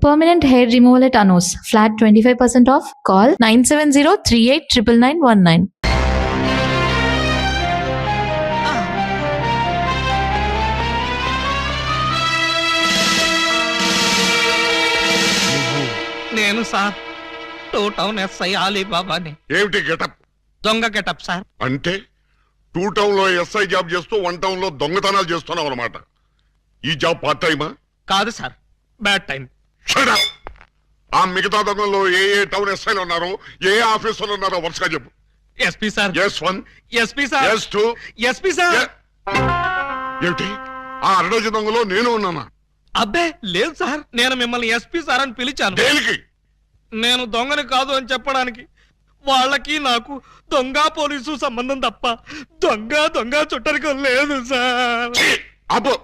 Permanent hair removal at Anos. Flat 25% off. Call 970-389919. నేను sir 2 town SI అలీబాబాని. ఏమిటి getup? దొంగ getup sir. అంటే 2 town లో ఎస్ఐ జాబ్ చేస్తూ 1 టౌన్ లో దొంగతనాలు చేస్తున్నావు అనమాట. ఈ జాబ్ పార్ట్ టైమా? కాదు సార్, బ్యాడ్ టైం. ఆ మిగతా దొంగల్లో ఏ టౌన్ ఎస్ఐలు ఉన్నారో, ఏ ఆఫీసులు ఉన్నారో వరుసగా చెప్పు. SP sir. S1, SP sir. S2, SP sir. ఏమిటి ఆ 2 దొంగలో నేను ఉన్నానా? అబ్బే లేదు సార్, నేను మిమ్మల్ని ఎస్పీ సార్ అని పిలిచాను. దేనికి? నేను దొంగని కాదు అని చెప్పడానికి. వాళ్ళకి నాకు దొంగ పోలీసు సంబంధం తప్ప దొంగ చుట్టరికం లేదు సార్. అబ్బో,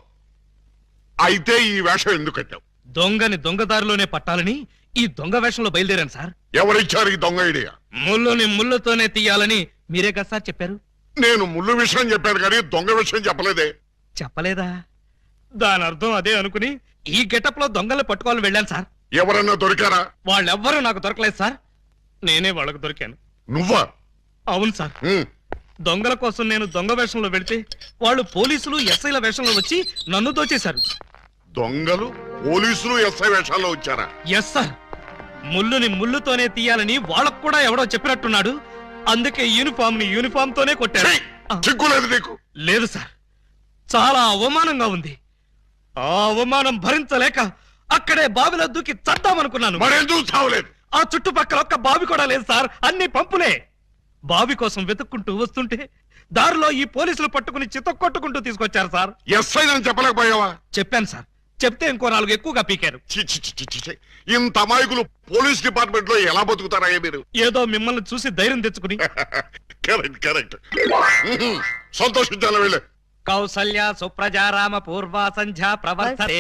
అయితే ఈ వేషం ఎందుకు కట్టావు? దొంగని దొంగదారిలోనే పట్టాలని ఈ దొంగ వేషంలో బయలుదేరాను సార్. ఎవరిచ్చారు ఈ దొంగ ఐడియా? ముళ్ళుని ముళ్ళుతోనే తీయాలని మీరే కదా సార్ చెప్పారు. నేను ముళ్ళు విషయం చెప్పాను కానీ దొంగ విషయం చెప్పలేదే. చెప్పలేదా? దాని అర్థం అదే అనుకుని ఈ గెటప్ లో దొంగలు పట్టుకోవాలని వెళ్ళాను సార్. ఎవరన్నా దొరికారా? వాళ్ళెవ్వరూ నాకు దొరకలేదు సార్, నేనే వాళ్ళకు దొరికాను. నువ్వా? అవును సార్. దొంగల కోసం నేను దొంగ వేషంలో వెళితే వాళ్ళు పోలీసులు ఎస్ఐల వేషంలో వచ్చి నన్ను దోచేశారు. దొంగలు పోలీసులు ఎస్ఐ వేషాల్లో వచ్చారా? Yes sir. ముళ్ళుని ముళ్ళుతోనే తీయాలని వాళ్ళకు కూడా ఎవడో చెప్పినట్టున్నాడు. అందుకే యూనిఫామ్ తోనే కొట్టారు. చిక్కులేదు నీకు? లేదు సార్, చాలా అవమానంగా ఉంది. ఆ అవమానం భరించలేక అక్కడే బావిలో దూకి చద్దామనుకున్నాను. మరెందుకు చావలేదు? ఆ చుట్టుపక్కల ఒక్క బావి కూడా లేదు సార్, అన్ని పంపులే. బావి కోసం వెతుక్కుంటూ వస్తుంటే దారిలో ఈ పోలీసులు పట్టుకుని చితక్కొట్టుకుంటూ తీసుకొచ్చారు సార్. ఎస్ఐ అని చెప్పలేకపోయావా? చెప్పాను సార్, చెప్తే ఇంకో 4 ఎక్కువగా పీకారు. ఇంత అమాయకులు పోలీస్ డిపార్ట్మెంట్ లో ఎలా బతుకుతారా మీరు? ఏదో మిమ్మల్ని చూసి ధైర్యం తెచ్చుకుని. కరెక్ట్. సంతోషించాలి వెళ్ళే. కౌసల్య సుప్రజారామ పూర్వ సంధ్యా ప్రవర్తతే.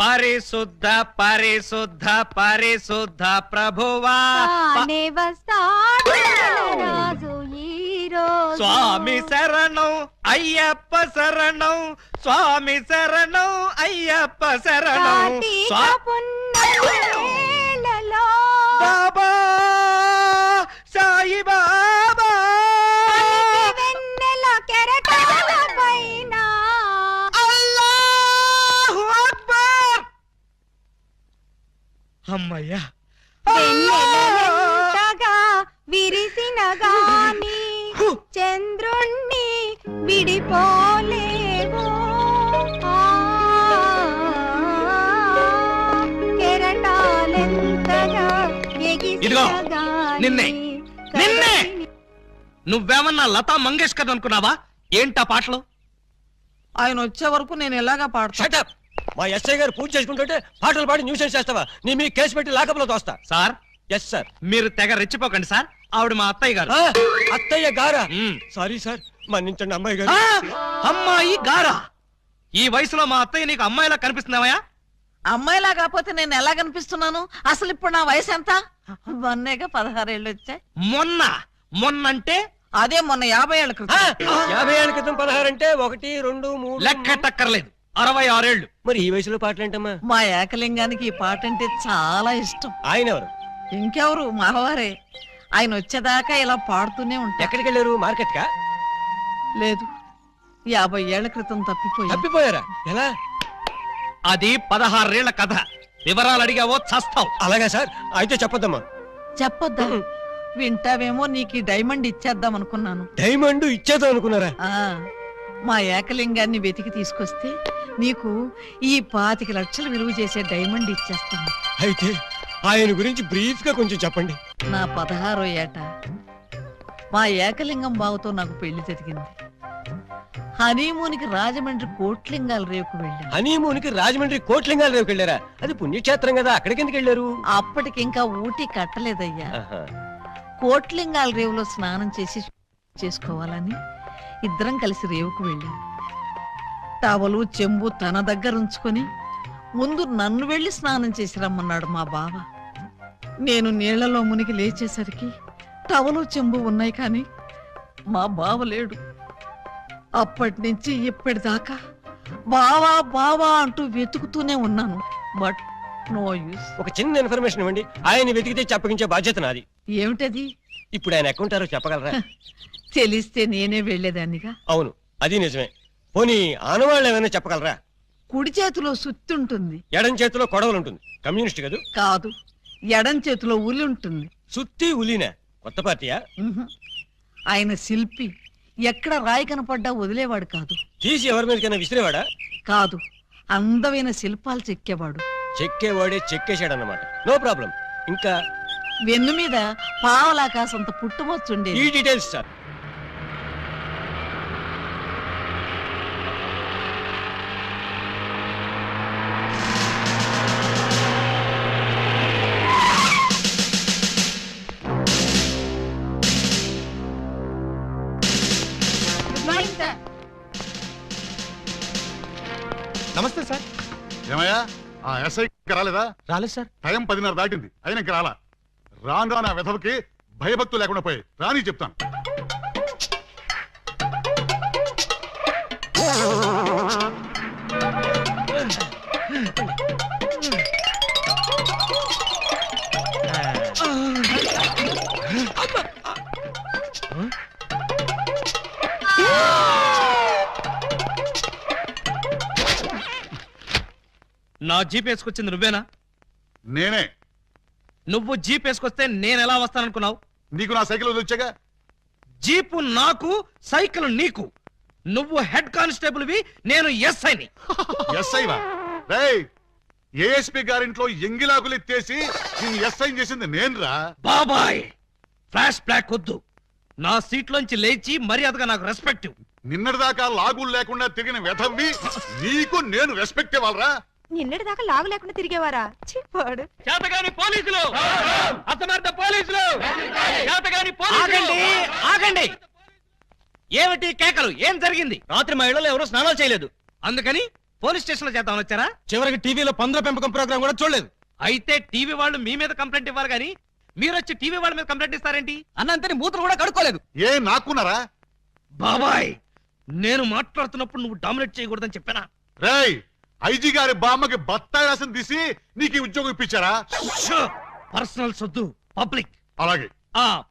పరిశుద్ధ పరిశుద్ధ పరిశుద్ధ ప్రభువా స్వామి శరణం అయ్యప్ప శరణం, స్వామి శరణం అయ్యప్ప శరణం. బాబా సాయి బాబా అల్లాహు అక్బర్. అమ్మయ్యా, విరిసిన గాని చంద్రుణ్ణి విడిపోలేవు, కెరటాలెంతగా ఇదిగో నిన్నే నువ్వేమన్నా లతా మంగేష్కర్ అనుకున్నావా? ఏంటా పాటలు? ఆయన వచ్చే వరకు నేను ఎలాగా పాడతా? మా ఎస్ఐ గారు పూజ చేసుకుంటుంటే పాటలు పాడి న్యూసెన్స్ చేస్తావా? నీ మీ కేసు పెట్టి లాకప్లో తోస్తా. సార్. Yes sir. మీరు తెగ రెచ్చిపోకండి సార్, ఆవిడ మా అత్తయ్య గారు. అత్తయ్య గారా? సారీ సార్, మన్నించండి అమ్మాయి గారు. అమ్మాయి గారా? ఈ వయసులో మా అత్తయ్య నీకు అమ్మాయిలా కనిపిస్తున్నావా? అమ్మాయిలా కాకపోతే నేను ఎలా కనిపిస్తున్నాను? అసలు ఇప్పుడు నా వయసు ఎంత? మొన్నేగా 16 ఏళ్ళు వచ్చాయి. మొన్నంటే అదే మొన్న 50 ఏళ్ల క్రితం. 50 ఏళ్ల క్రితం 16 అంటే 1, 2, 3 లెక్కటక్కర్లేదు. 66 ఏళ్ళు. మరి ఈ వయసులో పాటలేంటమ్మా? మా ఏకలింగానికి ఈ పాట అంటే చాలా ఇష్టం. ఆయన ఎవరు? ఇంకెవరు, మావారే. ఆయన వచ్చేదాకా ఇలా పాడుతూనే ఉంటా. ఎక్కడికి వెళ్ళారు? మార్కెట్ కా? లేదు, 50 ఏళ్ల క్రితం తప్పిపోయారా? ఎలా? అది 16 ఏళ్ల కథ. వివరాలు అడిగావో చస్తావు. అలాగా సార్, అయితే చెప్పొద్దమ్మా. చెప్పొద్దా? వింటావేమో, నీకు డైమండ్ ఇచ్చేద్దాం అనుకున్నాను. డైమండ్ ఇచ్చేద్దాం అనుకున్నారా? మా ఏకలింగాన్ని వెతికి తీసుకొస్తే నీకు ఈ 25 లక్షలు విలువ చేసే డైమండ్ ఇచ్చేస్తాను. అయితే ఆయన గురించి బ్రీఫ్ గా కొంచెం చెప్పండి. నా 16వ ఏట మా ఏకలింగం బావతో నాకు పెళ్లి జరిగింది. హనీమూన్కి రాజమండ్రి కోట్లింగాల రేవుకు వెళ్ళాను. హనీమూన్కి రాజమండ్రి కోట్లింగాల రేవుకి వెళ్ళారా? అది పుణ్యక్షేత్రం కదా, అక్కడికి ఎందుకు వెళ్ళారు? అప్పటికి ఇంకా ఊటీ కట్టలేదయ్యా. కోట్లింగాల రేవులో స్నానం చేసుకోవాలని ఇద్దరం కలిసి రేవుకు వెళ్ళాం. టవలు చెంబు తన దగ్గర ఉంచుకొని ముందు నన్ను వెళ్ళి స్నానం చేసి రమ్మన్నాడు మా బావ. నేను నీళ్లలో మునిగి లేచేసరికి టవలు చెంబు ఉన్నాయి కానీ మా బావ లేడు. అప్పటి నుంచి ఇప్పటిదాకా బావా బావా అంటూ వెతుకుతూనే ఉన్నాను, బట్ నో యూస్. ఒక చిన్న ఇన్ఫర్మేషన్ ఇవ్వండి, ఆయన వెతికితే చెప్పగించే బాధ్యత నాది. ఏమిటది? ఇప్పుడు ఆయన అకౌంట్ ఎవరో చెప్పగలరా? తెలిస్తే నేనే వెళ్లేదాన్నిగా. అవును, అది నిజమే. పోనీ ఆనవాళ్ళు ఏమైనా చెప్పగలరా? కుడి చేతిలో సుత్తుంటుంది. ఎడం చేతిలో కొడవలు ఉంటుంది. కమ్యూనిస్ట్ కదూ? కాదు, ఎడం చేతిలో ఉలి ఉంటుంది. సుత్తి ఉలీనా? కొత్త పార్టీయా? ఉహు. ఆయన శిల్పి, ఎక్కడ రాయి కనపడ్డా వదిలేవాడు కాదు. తీసి ఎవరి మీదకైనా విసిరేవాడా? కాదు, అందమైన శిల్పాలు చెక్కేవాడు. చెక్కేవాడే చెక్కేశాడన్నమాట. No problem. ఇంకా వెన్ను మీద పావలాకాసంత పుట్టుమొచ్చుండేది. ఈ డీటెయిల్స్ సార్. నమస్తే సార్. ఏమయ్యా ఆ ఎస్ఐ రాలేదా? రాలేదు సార్. టైం 10:30 దాటింది, అయినా ఇంకా రాలా. రాను నా వెధవకి భయభక్తులు లేకుండా పోయి రాని చెప్తాను. నా జీప్ వేసుకొచ్చింది నువ్వేనా? నేనే. నువ్వు జీప్ వేసుకొస్తే నేను ఎలా వస్తాననుకున్నావు? నీకు నా సైకిల్ వచ్చాగా. జీపు నాకు, సైకిల్ నీకు. నువ్వు హెడ్ కానిస్టేబుల్వి, నేను ఎస్ఐని. ఎస్ఐవా? రేయ్, ఏఎస్పీ గారింట్లో ఎంగిలాకులు ఎత్తేసి నేను ఎస్ఐ చేసింది నేనురా. బాబాయ్, ఫ్లాష్ బ్లాక్ వద్దు. నా సీట్లోంచి లేచి మర్యాదగా నాకు రెస్పెక్ట్. నిన్నటిదాకా లాగులు లేకుండా తిరిగిన వెధవ్వి నీకు నేను రెస్పెక్ట్ ఇవ్వాలరా? నిన్నటి దాకా లాగు లేకుండా తిరిగేవారా? చెప్పాడు. చేతగాని పోలీసులు, అసమర్థ పోలీసులు, చేతగాని పోలీసులు. ఆగండి. ఏమిటి కేకలు? ఏం జరిగింది? రాత్రి మా ఇళ్లలో ఎవరో స్నానాలు చేయలేదు. అందుకని పోలీస్ స్టేషన్ లో చేద్దామని వచ్చారా? చివరికి టీవీలో పందుల పెంపకం ప్రోగ్రామ్ కూడా చూడలేదు. అయితే టీవీ వాళ్ళు మీ మీద కంప్లైంట్ ఇవ్వాలి గానీ మీరు వచ్చి టీవీ వాళ్ళ మీద కంప్లైంట్ ఇస్తారేంటి? అన్నంతని మూతులు కూడా కడుక్కోలేదు. ఏ నాకున్నారా? బాబాయ్, నేను మాట్లాడుతున్నప్పుడు నువ్వు డామినేట్ చేయకూడదని చెప్పానా? రేయ్, ఐజీ గారి బామ్మకి బత్తాయి రాసం తీసి నీకు ఈ ఉద్యోగం ఇప్పించారా? పర్సనల్ సొద్దు, పబ్లిక్. అలాగే.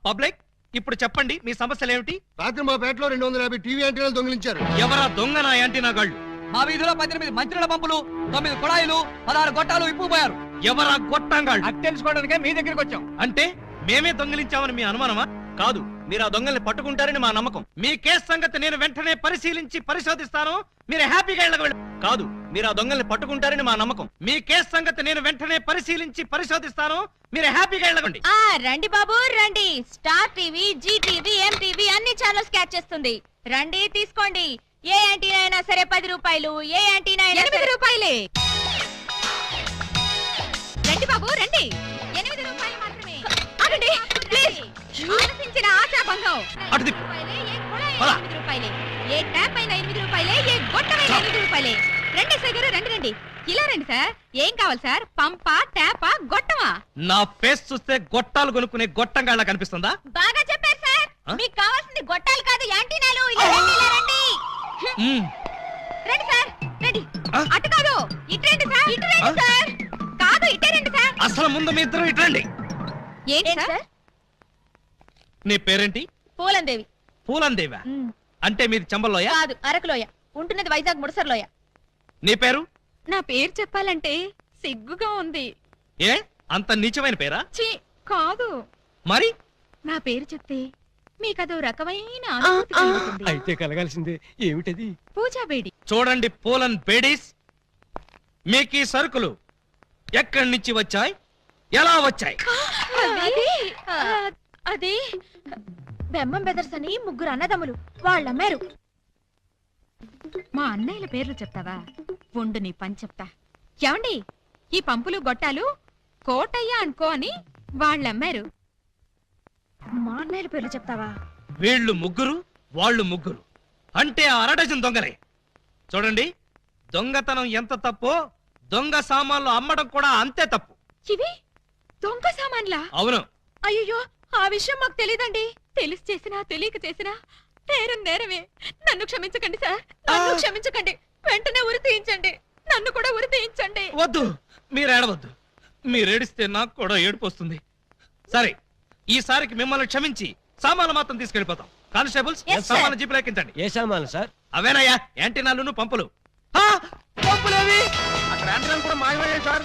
పబ్లిక్, ఇప్పుడు చెప్పండి మీ సమస్యలు ఏమిటి? రాత్రి మా పేటలో 250 టీవీ యాంటీనాలు దొంగిలించారు. ఎవరా దొంగ నా యాంటీనా గాళ్ళు? మా వీధిలో 18 మంత్రుల పంపులు, 9 కుళాయిలు, 16 గొట్టాలు ఇప్పుపోయారు. ఎవరా గొట్టంగాళ్ళు? అది తెలుసుకోవడానికే మీ దగ్గరికి వచ్చాం. అంటే మేమే దొంగిలించామని మీ అనుమానమా? కాదు, మీరు ఆ దొంగల్ని పట్టుకుంటారని మా నమ్మకం. మీ కేసు సంగతి నేను వెంటనే పరిశీలించి పరిశోధిస్తాను. మీరు హ్యాపీగా వెళ్ళగలరు. కాదు, మీరు ఆ దొంగల్ని పట్టుకుంటారని మా నమ్మకం. మీ కేసు సంగతి నేను వెంటనే పరిశీలించి పరిశోధిస్తాను. మీరు హ్యాపీగా వెళ్ళగండి. రండి బాబు రండి. Star TV, Zee TV, MTV అన్ని ఛానల్స్ క్యాచ్ చేస్తుంది. రండి తీసుకోండి. ఏ యాంటీనా అయినా సరే 10 రూపాయలు, ఏ యాంటీనా అయినా 8 రూపాయలే. రండి బాబు రండి. 8 రూపాయలు మాత్రమే. ఆగండి ప్లీజ్. ఆలోచించిన ఆశాభంగం. అటు తిప్పు. రూపాయలే, ఏ కుళాయి పద. 8 రూపాయలే, ఏ ట్యాప్ అయినా 8 రూపాయలే, ఏ గొట్టమైనా 8 రూపాయలే. రండి సార్ గారు, రండి రండి. ఇలా రండి సార్. ఏం కావాలి సార్? పంపా, ట్యాపా, గొట్టమా? నా ఫేస్ చూస్తే గొట్టాలు కొనుక్కునే గొట్టంగాళ్ళ కనిపిస్తుందా? బాగా చెప్పారు సార్. ఆ? మీకు కావాల్సింది గొట్టాలు కాదు, యాంటీనాలు. ఇలా రండి, ఇలా రండి. మ్మ్. రండి సార్, రండి. ఆ? అటు కాదు, ఇటు రండి సార్. ఇటు రండి ఆ? సార్. కాదు, ఇటే రండి సార్. అసలు ముందు మీ ఇద్దరు ఇట్రండి. ఏంటి సార్? నీ పేరేంటి? పూలందేవి. పూలందేవా? అంటే మీది చంబల్లోయ? కాదు, అరకులోయ. ఉంటున్నది వైజాగ్ ముడసర్లోయ. నీ పేరు? నా పేరు చెప్పాలంటే సిగ్గుగా ఉంది. ఏ అంత నీచమైన పేరా? ఛీ, కాదు. మరి నా పేరు చెప్తే మీకదో రకమైన అనుభూతి కలుగుతుంది. అయితే కలగాల్సిందే. ఏమిటది? పూజా బేడి. చూడండి పూలన్ బేడీస్, మీకు ఈ సరుకులు ఎక్కడి నుంచి వచ్చాయి, ఎలా వచ్చాయి? అది బెమ్మం బెదర్స్ అని 3 అన్నదమ్ములు, వాళ్ళమ్మారు. మా అన్నయ్యల పేర్లు చెప్తావా? ఉండు నీ పని చెప్తా. ఏమండి, ఈ పంపులు గొట్టాలు కోటయ్య అనుకో అని వాళ్ళమ్మారు. మా అన్నయ్యల పేర్లు చెప్తావా? వీళ్ళు 3, వాళ్ళు 3. అంటే 1/2 డజన్ దొంగలే. చూడండి, దొంగతనం ఎంత తప్పో దొంగ సామాన్లు అమ్మడం కూడా అంతే తప్పు. ఇవి దొంగ సామాన్లా? అవును. అయ్యో, ఆ విషయం మాకు తెలీదండి. తెలిసి చేసినా తెలియక చేసినా నేరం నేరమే. నన్ను క్షమించకండి సార్, నన్ను క్షమించకండి. వెంటనే ఉరి తీయించండి, నన్ను కూడా ఉరి తీయించండి. వద్దు, మీరు ఏడవద్దు. మీరు ఏడిస్తే నాకు కూడా ఏడుపు వస్తుంది. సరే, ఈసారికి మిమ్మల్ని క్షమించి సామాన్లు మాత్రం తీసుకెళ్ళిపోతాం. Constables, Yes, sir. సామాన్లు జీపులో ఎక్కించండి. ఏ సామాన్లు సార్? అవేనయ్యా, యాంటీనాలు, పంపులు. ఆ, పంపులేవి? అక్కడ యాంటీనాలు కూడా మాయమయ్యాయి సార్.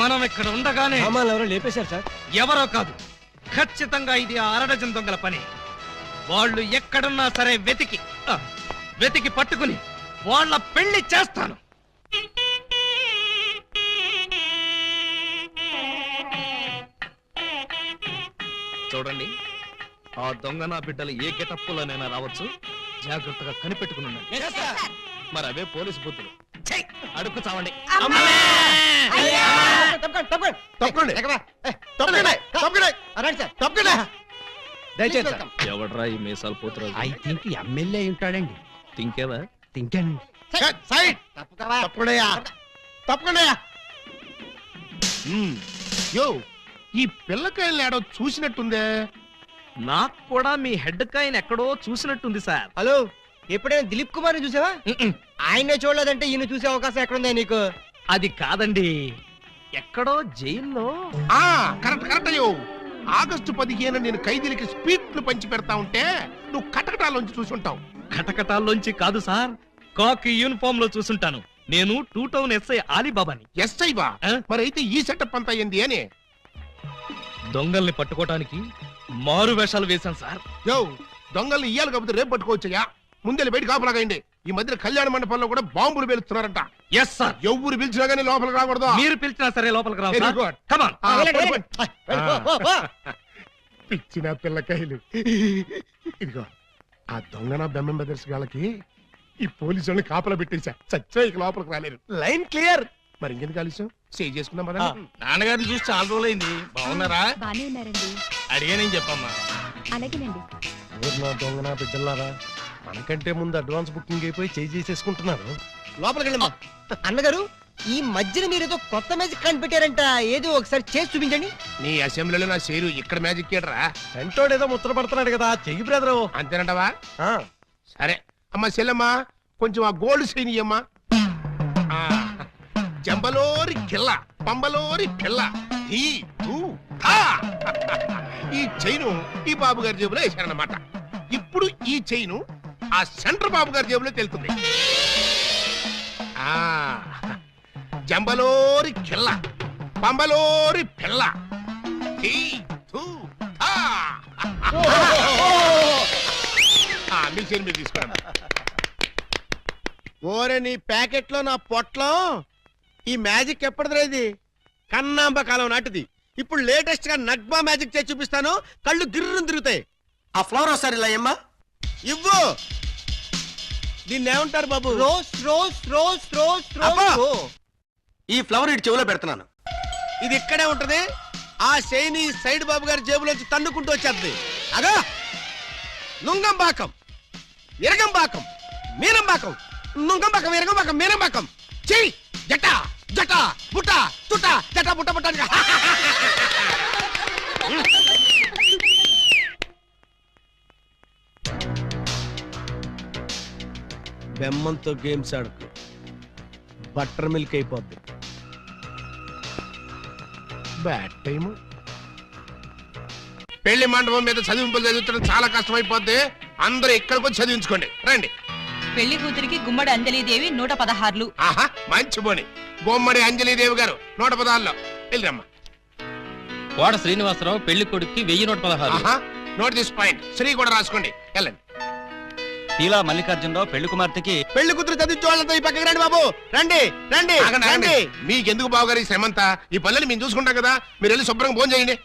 మనం ఇక్కడ ఉండగానే సామాన్లు ఎవరో లేపేశారు సార్. ఎవరో కాదు, ఖచ్చితంగా ఇది ఆ అరడజన్ దొంగల పని. వాళ్ళు ఎక్కడున్నా సరే వెతికి పట్టుకుని వాళ్ళ పెళ్లి చేస్తాను. చూడండి, ఆ దొంగ నా బిడ్డలు ఏ గెటప్పులోనైనా రావచ్చు. జాగ్రత్తగా కనిపెట్టుకుని ఉండండి. మరి అవే పోలీసు బుద్ధులు. ఛై, అడుక్కు చావండి. తప్పకండి దయచేసి సార్. ఎవడ్రా ఈ మీసాలు పోతురాజు? ఐ థింక్ ఎమ్మెల్యే ఉంటాడండి. తింకేవా? తింటానండి. తప్పకుండా యో, ఈ పిల్లకాయలు ఏడో చూసినట్టుందే. నాకు కూడా మీ హెడ్ కాయన్ ఎక్కడో చూసినట్టుంది సార్. హలో, ఎప్పుడైనా దిలీప్ కుమార్ చూసావా? ఆయనే చూడలేదంటే ఈయన చూసే అవకాశం ఎక్కడుందా నీకు? అది కాదండి, ఎక్కడో జైల్లో. కరెక్ట్ అయ్యో. ఆగస్టు 15 నేను ఖైదీలకి స్పీడ్లు పంచి పెడతా ఉంటే నువ్వు కటకటాలోంచి చూసుంటావు. కటకటాల్లోంచి కాదు సార్, కాకి యూనిఫామ్ లో చూసుంటాను. నేను 2 టౌన్ ఎస్ఐ ఆలీబాబాని. ఎస్ఐవా? మరి అయితే ఈ సెటప్ అంతా ఏంది అని? దొంగల్ని పట్టుకోవటానికి మారు వేషాలు వేశాను సార్. యో, దొంగల్ని ఇయ్యాలి కాకపోతే రేపు పట్టుకోవచ్చయ్యా. ముందే బయట కాపలాగండి. ఈ మధ్య కళ్యాణ మండపంలో కూడా బాంబులు పేలుస్తున్నారంట. Yes sir. ఎవరు పిలిచినా గానీ లోపలికి రాకూడదు. మీరు పిలిచినా సరే లోపలికి రావు Very sir. good. Come on. పిచ్చిన పిల్లకాయలు. ఇదిగో, ఆ దొంగన బెమ్మం బ్రదర్స్ గాళ్ళకి ఈ పోలీసు వాళ్ళని కాపలా పెట్టేశా. చచ్చా ఇక లోపలికి రాలేరు. Line clear. మరి ఇంకెందుకు ఆలస్యం? సేవ్ చేసుకుందాం పద. నాన్నగారిని చూసి చాలా రోజులైంది. బాగున్నారా? బానే ఉన్నారండి. అడిగానని చెప్పమ్మా. అలాగేనండి. నా దొంగన బిడ్డలారా, మనకంటే ముందు అడ్వాన్స్ బుకింగ్ అయిపోయి చేసేసుకుంటున్నారు. లోపలికి వెళ్ళమ్మా. అన్నగారు, ఈ మధ్యన మీరు ఏదో కొత్త మ్యాజిక్ కనిపెట్టారంట. ఏదో ఒకసారి చేసి చూపించండి. నీ అసెంబ్లీలో నా షేరు ఇక్కడ మ్యాజిక్ ఏడ్రా. వెంటోడు ఏదో ముచ్చట పడుతున్నాడు కదా, చెయ్యి బ్రదరు. అంతేనంటవా? సరే అమ్మా చెల్లమ్మా, కొంచెం ఆ గోల్డ్ చైన్ ఇయ్యమ్మా. జంబలోరి కిల్ల, పంబలోరి పిల్ల. ఈ చైను ఈ బాబు గారి జేబులో వేశారన్నమాట. ఇప్పుడు ఈ చైను ఆ సెంటర్ బాబు గారి జేబులో తెలుతుంది. జంబలోరి కిల్ల, పంబలోరి పిల్ల. మీ చైన్ మీరు తీసుకోండి. ఓరే, నీ ప్యాకెట్ లో నా పొట్లం. ఈ మ్యాజిక్ ఎప్పటిదిరా? ఇది కన్నాంబ కాలం నాటిది. ఇప్పుడు లేటెస్ట్ గా నగ్మా మ్యాజిక్ చేసి చూపిస్తాను. కళ్ళు గిర్రును తిరుగుతాయి. ఆ ఫ్లవర్ ఒకసారి ఇలా అమ్మా. ఇవ్వు. దీన్ని ఏమంటారు బాబు? Rose rose rose rose rose. ఈ ఫ్లవర్ ఇటు చెవులో పెడుతున్నాను. ఇది ఇక్కడే ఉంటది. ఆ శైని సైడ్ బాబు గారి జేబులోంచి తన్నుకుంటూ వచ్చేది. అగా నుంగంబాకం, ఇరగంబాకం, మీనంబాకం, నుంగంబాకం, ఇరగంబాకం, మీనంబాకం. చెయ్యి జట జట బుట్ట తుట జట బుట్ట బుట్ట. బెమ్మంతో గేమ్స్ ఆడుకు, బటర్ మిల్క్ అయిపోద్ది. Bad time. పెళ్లి మండపం మీద చదివింపులు చదివించడం చాలా కష్టం అయిపోద్ది. అందరూ ఇక్కడికి వచ్చి చదివించుకోండి. రండి. పెళ్లి కూతురికి గుమ్మడి అంజలీదేవి 116. ఆహా, మంచి బోని. బొమ్మడి అంజలీదేవి గారు 116లో వెళ్ళరమ్మా. కోట శ్రీనివాసరావు పెళ్లి కొడుక్కి 1116. ఆహా, నోట్ దిస్ పాయింట్. శ్రీ కూడా రాసుకోండి. వెళ్ళండి. పీలా మల్లికార్జునరావు పెళ్లి కుమార్తెకి పెళ్లి కూతురు చదివించే వాళ్ళంతా ఈ పక్కకి రండి బాబు. రండి రండి ఆగండి, ఆగండి. రండి. మీకెందుకు బావగారు ఈ శ్రమంతా? ఈ పనులు మేము చూసుకుంటాం కదా. మీరు వెళ్ళి శుభ్రంగా భోజనం చేయండి.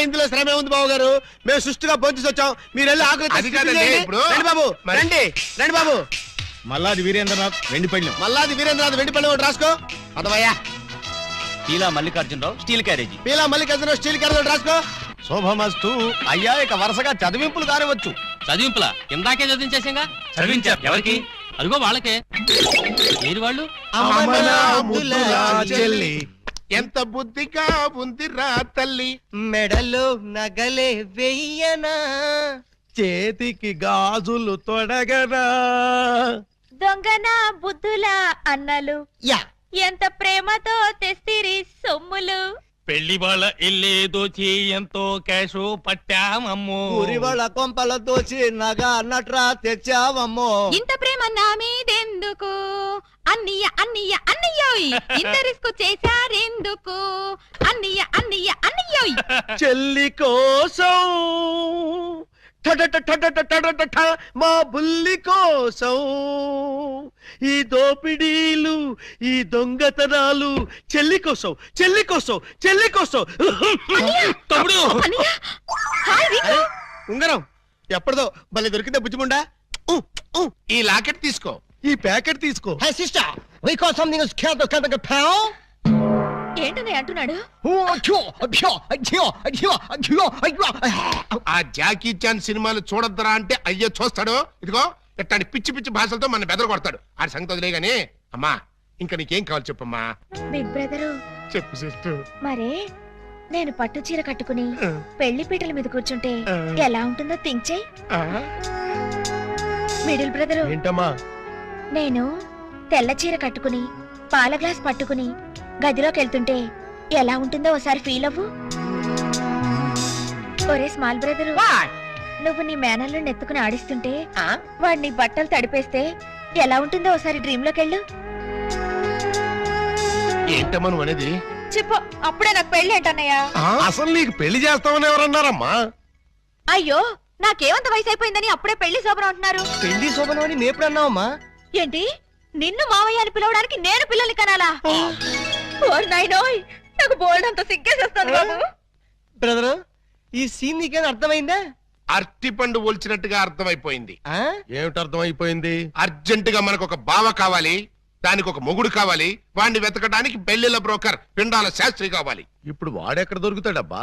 ఇందులో శ్రమే ఉంది బాబు గారు. మేము సుష్టిగా భోంచేసి వచ్చాం. మీరు వెళ్ళి ఆకులు అది కాదండి, ఇప్పుడు రండి బాబు. మరి- రండి రండి బాబు. మల్లాది వీరేంద్రనాథ్ వెండి పళ్ళెం. మల్లాది వీరేంద్రనాథ్ వెండి పళ్ళెం ఒకటి రాసుకో. అదవయ్యా. Peela Mallikarjunarao steel carriage. Peela Mallikarjuna steel carrot ఒకటి రాసుకో. శోభమస్తు. అయ్యా, ఇక వరుసగా చదివింపులు కారవచ్చు. చదివింపులా? ఇందాకే చదివించేసాగా. చదివించారు ఎవరికి? అదిగో వాళ్ళకే. ఏది వాళ్ళు? అమ్మనా ముద్దులా చెల్లి. ఎంత బుద్ధిగా ఉందిరా తల్లి. మెడలో నగలే వెయ్యనా, చేతికి గాజులు తొడగరా, దొంగన బుద్ధుల అన్నలు యా ఎంత ప్రేమతో తెస్తిరి సొమ్ములు. పెళ్లి వాళ్ళ ఇల్లే దోచి ఎంతో క్యాషు పట్టామమ్మో. ఊరి వాళ్ళ కొంపల దోచి నగా నట్రా తెచ్చావమ్మో. ఇంత ప్రేమ నా మీదెందుకు అన్నయ్య అన్నయ్య అన్నయ్యోయ్. ఇంత రిస్క్ చేశారెందుకు అన్నయ్య అన్నయ్య అన్నయ్యోయ్. చెల్లి కోసం టడట మా బుల్లి కోసం ఈ దోపిడీలు ఈ దొంగతనాలు చెల్లి కోసం చెల్లి కోసం చెల్లి కోసం. తమ్ముడు అన్నయ్య హాయ్ రింగు. ఉంగరం ఎప్పటిదో భలే దొరికిందే బుజ్జిముండా. ఈ లాకెట్ తీసుకో. ఈ ప్యాకెట్ తీసుకో. Hey sister, we got something that's can't come a pound. ఏంటన్నయ్య అంటున్నాడు? ఆ జాకీ చాన్ సినిమాలు చూడొద్దరా అంటే అయ్యో చూస్తాడు. ఇదిగో ఇట్లాంటి పిచ్చి పిచ్చి భాషలతో మన బెదర కొడతాడు. ఆ సంగతి వదిలే గానీ అమ్మా ఇంకా నీకేం కావాలి చెప్పమ్మా. బిగ్ బ్రదరు చెప్పు సిస్టర్. మరే నేను పట్టు చీర కట్టుకుని పెళ్లి పీటల మీద కూర్చుంటే ఎలా ఉంటుందో థింక్ చేయి. మిడిల్ బ్రదరు ఏంటమ్మా నేను తెల్ల చీర కట్టుకుని పాల గ్లాస్ పట్టుకుని గదిలోకి వెళ్తుంటే ఎలా ఉంటుందో ఒకసారి ఫీల్ అవ్వు. ఒరే స్మాల్ బ్రదరు నువ్వు నీ మేనల్లో నెత్తుకుని ఆడిస్తుంటే వాడు నీ బట్టలు తడిపేస్తే ఎలా ఉంటుందో ఒకసారి డ్రీమ్ లోకి వెళ్ళు. ఏంటమ్మా నువ్వు అనేది? చెప్పు అప్పుడే నాకు పెళ్లి ఏంటన్నయ్యా? అసలు నీకు పెళ్లి చేస్తామని ఎవరన్నారమ్మా? అయ్యో నాకేమంత వయసు అయిపోయిందని అప్పుడే పెళ్లి శోభనం అంటున్నారు. పెళ్లి శోభనం అని నేప్పుడు అన్నావమ్మా. ఏంటి నిన్ను మావయ్య అని పిలవడానికి నేను పిల్లల్ని కనాలా? ఓర్ నాయనోయ్ నాకు బోల్డ్ అంత సిగ్గేసేస్తాను బాబు. బ్రదర్ ఈ సీన్ నీకేం అర్థమైందా? అరటి పండు ఒలిచినట్టుగా అర్థమైపోయింది. ఆ? ఏమిటి అర్థమైపోయింది? అర్జెంట్ గా మనకు ఒక బావ కావాలి, దానికి ఒక మొగుడు కావాలి, వాడిని వెతకడానికి పెళ్లిళ్ళ బ్రోకర్ పిండాల శాస్త్రి కావాలి. ఇప్పుడు వాడెక్కడ దొరుకుతాడబ్బా?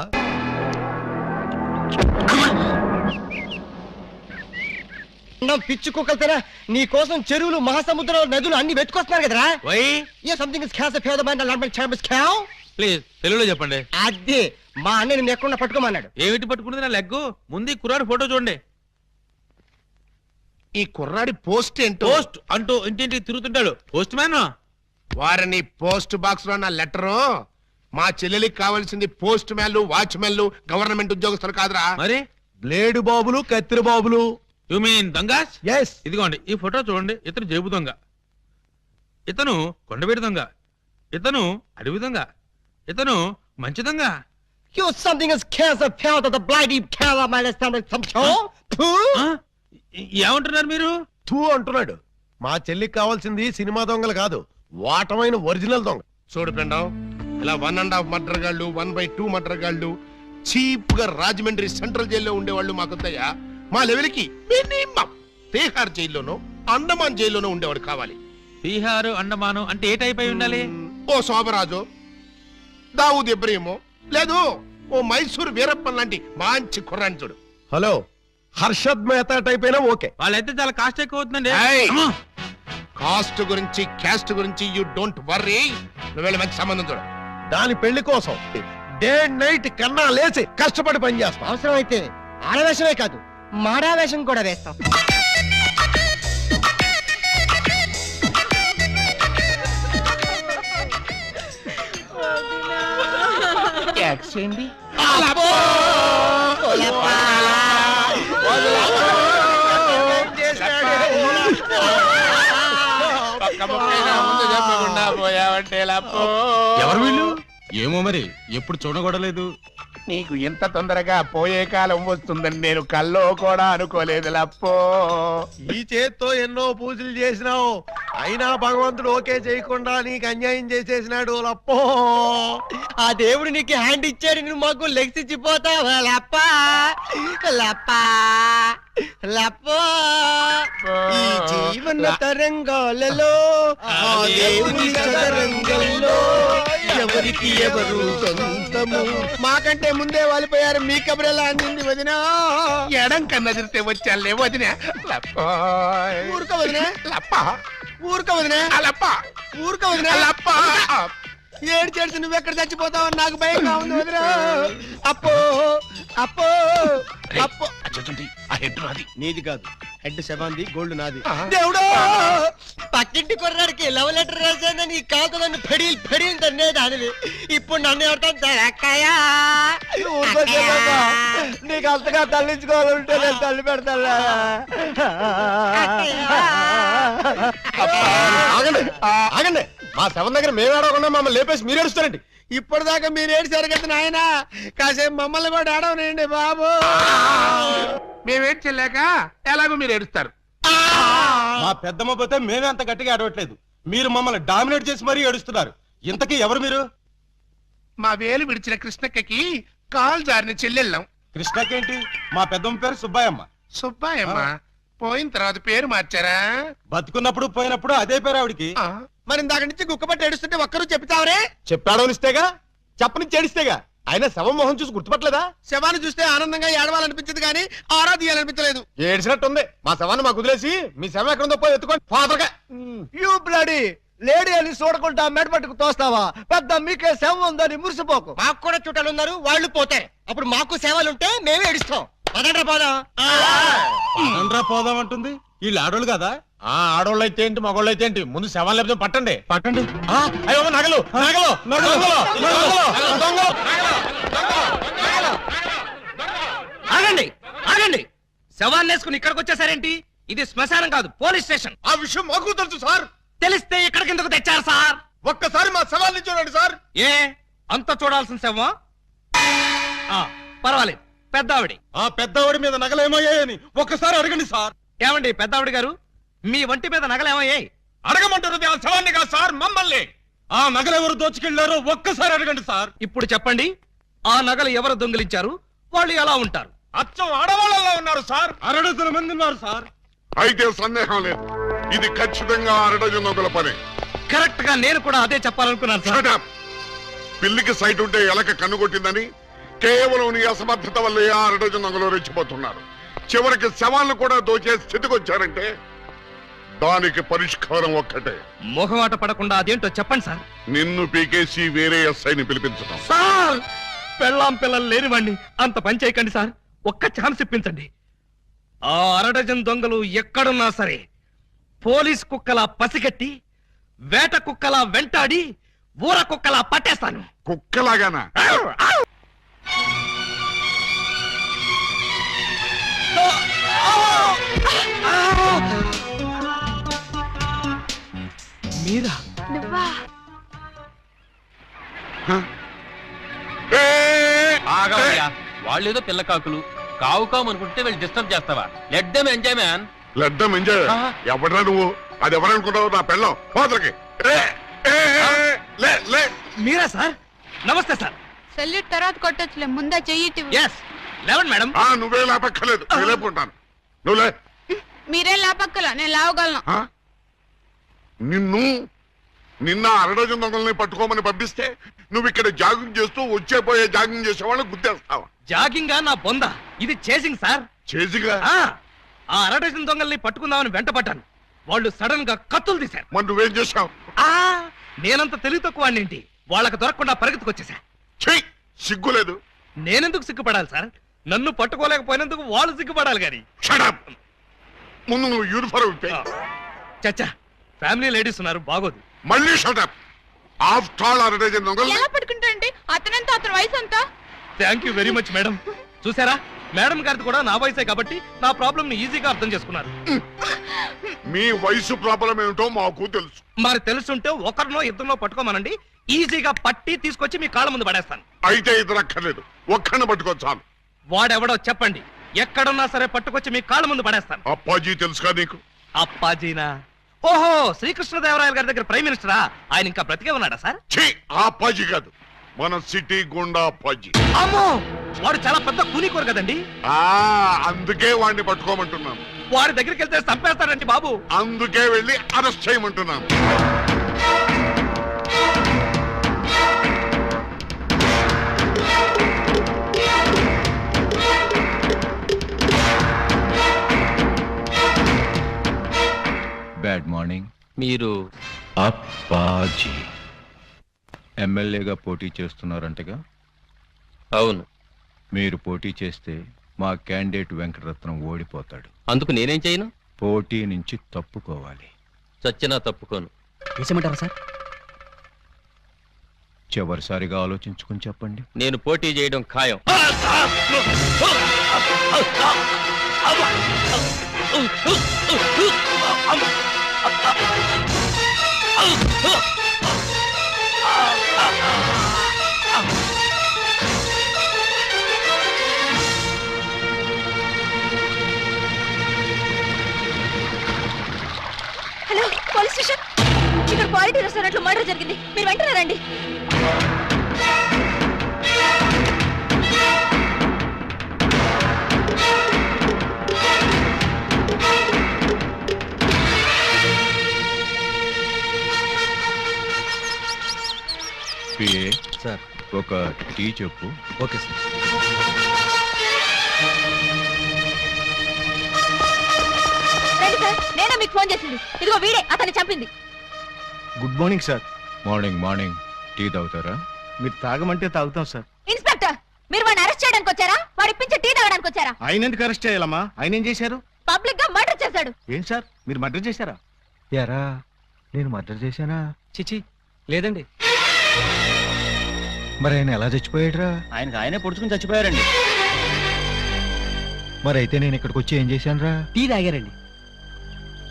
పిచ్చి కుక్కలతేనా నీ కోసం చెరువులు మహాసముద్రాలు నదులు అన్ని వెతుకొస్తున్నారు కదరా. సంథింగ్ ప్లీజ్ తెలుగులో చెప్పండి. అదే మా అన్నయ్య నిన్ను ఎక్కడ పట్టుకోమన్నాడు. ఏమిటి పట్టుకున్నది నా లెగ్గు? ముందు ఈ కుర్రాడు ఫోటో చూడండి. ఈ కుర్రాడి పోస్ట్ ఏంటో? పోస్ట్ అంటూ ఇంటింటికి తిరుగుతుంటాడు. Post man. వారిని పోస్ట్ బాక్స్ లో నా లెటరు. మా చెల్లెలికి కావాల్సింది పోస్ట్ మ్యాన్లు, వాచ్మెన్లు, గవర్నమెంట్ ఉద్యోగస్తులు కాదురా. మరి బ్లేడు బాబులు కత్తిరి బాబులు. You mean దొంగస్? ఎస్ ఇదిగోండి ఈ ఫోటో చూడండి. ఇతను జేబు దొంగ, ఇతను కొండవీడి దొంగ, ఇతను అడవి దొంగ, ఇతను మంచి దొంగ. You something is cancer pound of the bloody cow my stomach some show. ఆ? ఏమంటున్నారు మీరు? తూ అంటున్నాడు. మా చెల్లికి కావాల్సింది సినిమా దొంగలు కాదు, వాటమైన ఒరిజినల్ దొంగ. చూడు పిండం, ఇలా 1.5 మర్డర్ గాళ్ళు, 1/2 మర్డర్ గాళ్ళు చీప్ గా రాజమండ్రి సెంట్రల్ జైల్లో ఉండేవాళ్ళు మాకొద్దయ్యా. మా లెవెల్కి మినిమం తీహార్ జైల్లోనో అండమాన్ జైల్లోనో ఉండేవాడు కావాలి. బీహారు అండమాను అంటే ఏ టైప్ అయి ఉండాలి? ఓ శోభరాజు, దావూద్ ఇబ్రహీము, లేదు ఓ మైసూర్ వీరప్పన్ లాంటి మంచి కుర్రాన్ని చూడు. హలో హర్షద్ మెహతా టైప్ అయినా ఓకే. వాళ్ళైతే చాలా కాస్ట్ ఎక్కువ అవుతుందండి. ఏయ్! అమ్మా! కాస్ట్ గురించి క్యాస్ట్ గురించి యూ డోంట్ వర్రీ. నువ్వు వెళ్ళి మంచి సంబంధం చూడు. దాని పెళ్లి కోసం డే నైట్ కన్నా లేచి కష్టపడి పని చేస్తాం. అవసరం అయితే ఆడవేషమే కాదు మాడావేషం కూడా వేస్తాం. ఎవరు వీళ్ళు? ఏమో మరి, ఎప్పుడు చూడకూడలేదు. నీకు ఎంత తొందరగా పోయే కాలం వస్తుందని నేను కల్లో కూడా అనుకోలేదు లప్పో. ఈ చేత్తో ఎన్నో పూజలు చేసినావు, అయినా భగవంతుడు ఓకే చేయకుండా నీకు అన్యాయం చేసేసినాడు లప్పో. ఆ దేవుడు నీకు హ్యాండ్ ఇచ్చాడు, నువ్వు మాకు లెగ్స్ ఇచ్చిపోతావా లప్ప లప్ప లప్పో. ఈ జీవన తరంగాలలో ఆ దేవుని చదరంగంలో ఎవరికి ఎవరు సొంతము. మాకంటే ముందే వాలిపోయారు, మీ కబురెలా అందింది వదినా? ఎడం కన్నా తిరిగితే వచ్చాలే వదిన. లప్పో ఊరుక వదినా, లప్ప ఊరుక వదినా, లప్ప ఊరుక వదినా. లప్ప. ఏడ్చేసి నువ్వెక్కడ చచ్చిపోతావు నాకు భయంగా ఉంది వదినా. అప్పో అప్పో అప్పో. ఆ హెడ్ నాది. నీది కాదు, హెడ్ శవాంది గోల్డ్ నాది. దేవుడు పక్కింటి కుర్రాడికి లవ్ లెటర్ రాశానని నీ కాదు నన్ను ఫెడీలు ఫెడీలు తన్నే దానివి. ఇప్పుడు నన్ను ఎవరితో నీకు అంతగా తల్లించుకోవాలంటే నేను తల్లి పెడతాను. ఆగండి ఆగండి, మా శవం దగ్గర మేము ఆడకుండా మమ్మల్ని లేపేసి మీరు ఏడుస్తారండి. ఇప్పటిదాకా మీరు ఏడ్చారు కదా నాయన, కాసేపు మమ్మల్ని కూడా ఆడవనండి బాబు. మేమేం చెల్లాక ఎలాగో మీరు ఏడుస్తారు. మా పెద్దమ్మ పోతే మేమే అంత గట్టిగా ఆడవట్లేదు, మీరు మమ్మల్ని డామినేట్ చేసి మరీ ఏడుస్తున్నారు. ఇంతకీ ఎవరు మీరు? మా వేలు విడిచిన కృష్ణక్కకి కాలు జారిన చెల్లెళ్ళం. కృష్ణకేంటి? మా పెద్దమ్మ పేరు సుబ్బాయమ్మ. సుబ్బాయమ్మ పోయిన తర్వాత పేరు మార్చారా? బతుకున్నప్పుడు పోయినప్పుడు అదే పేరు ఆవిడికి. మరి ఇందాక నుంచి గుక్కపట్టి ఏడుస్తుంటే ఒక్కరు చెప్తావరే? చెప్పాడనిస్తేగా, చెప్పని చేడిస్తేగా. ఆయన శవం మొహం చూసి గుర్తుపట్టలేదా? శవాన్ని చూస్తే ఆనందంగా ఏడవాలనిపించింది కానీ ఆరా తీయాలనిపించలేదు. ఏడ్చినట్టుంది. మా శవాన్ని మాకు వదిలేసి మీ శవం ఎక్కడుందో పోయి ఎత్తుకోండి ఫాదర్గా. యూ బ్లడీ లేడీ అని చూడకుండా మెడపట్టుకు తోస్తావా? పెద్ద మీకే సేవ ఉందని మురిసిపోకు. మాకు కూడా చుట్టాలు ఉన్నారు, వాళ్ళు పోతారు. అప్పుడు మాకు సేవలుంటే మేమే ఏడుస్తాం. పదండ్రా పోదాం. పదండ్రా పోదాం అంటుంది. వీళ్ళు ఆడోళ్ళు కదా? ఆడోళ్ళు అయితే ఏంటి, మగోళ్ళు అయితే ఏంటి, ముందు శవాన్ని లేకపోతే పట్టండి. పట్టండి. అయ్యో నగలు నగలు ఆగండి ఆగండి, శవాన్ని వేసుకుని ఇక్కడికి వచ్చేసారేంటి? ఇది శ్మశానం కాదు, పోలీస్ స్టేషన్. ఆ విషయం మాకు తెలుసు సార్. తెలిస్తే ఇక్కడికి ఎందుకు తెచ్చారు సార్? ఒక్కసారి మా శవాన్ని చూడండి సార్. ఏ అంత చూడాల్సిన శవమా? పర్వాలేదు, పెద్దావిడి. ఆ పెద్దవాడి మీద నగలేమయ్యాయని ఒక్కసారి అడగండి సార్. ఏమండి పెద్దావిడి గారు, మీ వంటి మీద నగలేమయ్యాయి? అడగమంటున్నది ఆ శవాన్ని కాదు సార్, మమ్మల్ని. ఆ నగలు ఎవరు దోచుకెళ్లారో ఒక్కసారి అడగండి సార్. ఇప్పుడు చెప్పండి, ఆ నగలు ఎవరు దొంగిలించారు, వాళ్ళు ఎలా ఉంటారు? అచ్చం ఆడవాళ్ళలో ఉన్నారు సార్. 600 మంది ఉన్నారు సార్. అయితే సందేహం లేదు, ఇది ఖచ్చితంగా 6 డజన్ దొంగల పని. కరెక్ట్ గా నేను కూడా అదే చెప్పాలనుకున్నాను సార్. Shut up. పిల్లికి సైట్ ఉంటే ఎలక కన్నుకొట్టిందని కేవలం నీ అసమర్థత వల్ల 6 డజన్ దొంగలు రెచ్చిపోతున్నారు. చివరికి శవాలను కూడా దోచే స్థితికి వచ్చారంటే దానికి పరిష్కారం ఒక్కటే. మొహమాట పడకుండా అదేంటో చెప్పండి సార్. నిన్ను పీకేసి వేరే ఎస్ఐని పిలిపించడం. సార్ పెళ్ళాం పిల్లలు లేనివ్వండి, అంత పని చేయకండి సార్. ఒక్క ఛాన్స్ ఇప్పించండి. ఆ 6 డజన్ దొంగలు ఎక్కడున్నా సరే పోలీస్ కుక్కలా పసిగట్టి, వేట కుక్కలా వెంటాడి, ఊర కుక్కలా పట్టేస్తాను. కుక్కలాగానా? మీరా? వాళ్ళేదో పిల్ల కాకులు కావు కావు అనుకుంటే వీళ్ళు డిస్టర్బ్ చేస్తావా? Let them enjoy man. లెడ్డం enjoy. ఎవడరా నువ్వు? అది ఎవరనుకుంటావు? నా పెళ్ళం పోతలకి. మీరా సార్? నమస్తే సార్. సెల్యూట్ తర్వాత కొట్టొచ్చులే, ముందే చెయ్యి. ఎస్ లేవండి మేడం. నువ్వే లేపక్కర్లేదు, నేను లేపుకుంటాను. నువ్వు లే. మీరే లాపక్కల, నేను లావగలను. నిన్న 6 డజన్ దొంగల్ని పట్టుకోమని పంపిస్తే నువ్వు ఇక్కడ జాగింగ్ చేస్తూ వచ్చేపోయే జాగింగ్ చేసేవాళ్ళని గుర్తేస్తావా? జాగింగా నా బొంద, ఇది చేసింగ్ సార్. చేసిగా? ఆ 6 డజన్ దొంగల్ని పట్టుకుందామని వెంటపడ్డాను. వాళ్ళు సడన్ గా కత్తులు తీశారు. మరి నువ్వేం చేశావు? నేనంత తెలివి తక్కువ ఏంటి, వాళ్ళకి దొరకకుండా పరిగెత్తుకొచ్చేసా. సిగ్గులేదు? నేనెందుకు సిగ్గుపడాలి సార్? నన్ను పట్టుకోలేకపోయినందుకు వాళ్ళు సిగ్గుపడాలి గాని. ముందు నువ్వు యూనిఫారం ఇప్పే. చచ్చా, ఫ్యామిలీ లేడీస్ ఉన్నారు, బాగోదు. మళ్ళీ షటప్. ఆఫ్టర్ ఆల్ 6 డజన్ దొంగలు. ఎలా పట్టుకుంటారండి? అతనంతా అతని వయసు అంతా. Thank you very much madam. చూసారా, మేడం గారిది కూడా నా వయసే కాబట్టి నా ప్రాబ్లం ని ఈజీగా అర్థం చేసుకున్నారు. మీ వయసు ప్రాబ్లం ఏమిటో మాకు తెలుసు. మరి తెలుసుంటే ఒకరినో ఇద్దరినో పట్టుకోమనండి, ఈజీగా పట్టి తీసుకొచ్చి మీ కాళ్ళ ముందు పడేస్తాను. అయితే ఇద్దరు అక్కర్లేదు, ఒక్కడిని పట్టుకోవచ్చాను. వాడెవడో చెప్పండి, ఎక్కడున్నా సరే పట్టుకొచ్చి మీ కాళ్ళ ముందు పడేస్తాను. అప్పాజీ తెలుసుగా నీకు? అప్పాజీనా? ఓహో, శ్రీకృష్ణదేవరాయల గారి దగ్గర ప్రైమ్ మినిస్టరా? ఆయన ఇంకా బ్రతికే ఉన్నాడా సార్? ఆ అప్పాజీ కాదు, మన సిటీ గుండా అప్పాజీ. అమ్మో, వాడు చాలా పెద్ద కూలీకోరు కదండి. అందుకే వాడిని పట్టుకోమంటున్నాను. వాడి దగ్గరికి వెళ్తే చంపేస్తాడండి బాబు. అందుకే వెళ్ళి అరెస్ట్ చేయమంటున్నాను. Bad morning. మీరు అప్పాజీ ఎమ్మెల్యేగా పోటీ చేస్తున్నారంటగా? అవును. మీరు పోటీ చేస్తే మా క్యాండిడేట్ వెంకటరత్నం ఓడిపోతాడు. అందుకు నేనేం చేయను? పోటీ నుంచి తప్పుకోవాలి. చచ్చినా తప్పుకోను. వేసేమంటారా సార్? చివరిసారిగా ఆలోచించుకుని చెప్పండి. నేను పోటీ చేయడం ఖాయం. Hello, police station. ఇక్కడ క్వాలిటీ రెస్టారెంట్ లో మర్డర్ జరిగింది. మీరు వెంటనే రండి. PA sir. ఒక టీ చెప్పు. Okay sir. రండి సార్, నేనే మీకు ఫోన్ చేసింది. ఇదిగో వీడే అతన్ని చంపింది. Good morning sir. Morning morning tea తాగుతారా? మీరు తాగమంటే తాగుతాం సార్. ఇన్స్పెక్టర్, మీరు వాడిని అరెస్ట్ చేయడానికి వచ్చారా? వాడి ఇప్పించి టీ తాగడానికి వచ్చారా? ఆయన ఎందుకు అరెస్ట్ చేయాలమ్మా? ఆయన ఏం చేశారు? పబ్లిక్ గా మర్డర్ చేశాడు. ఏం సార్, మీరు మర్డర్ చేశారా? యారా, నేను మర్డర్ చేశానా? చిచి, లేదండి. మరి ఆయన ఎలా చచ్చిపోయాడురా? ఆయనకు ఆయనే పొడుచుకుని చచ్చిపోయారండి. మరి అయితే నేను ఇక్కడికి వచ్చి ఏం చేశానురా? టీ తాగారండి.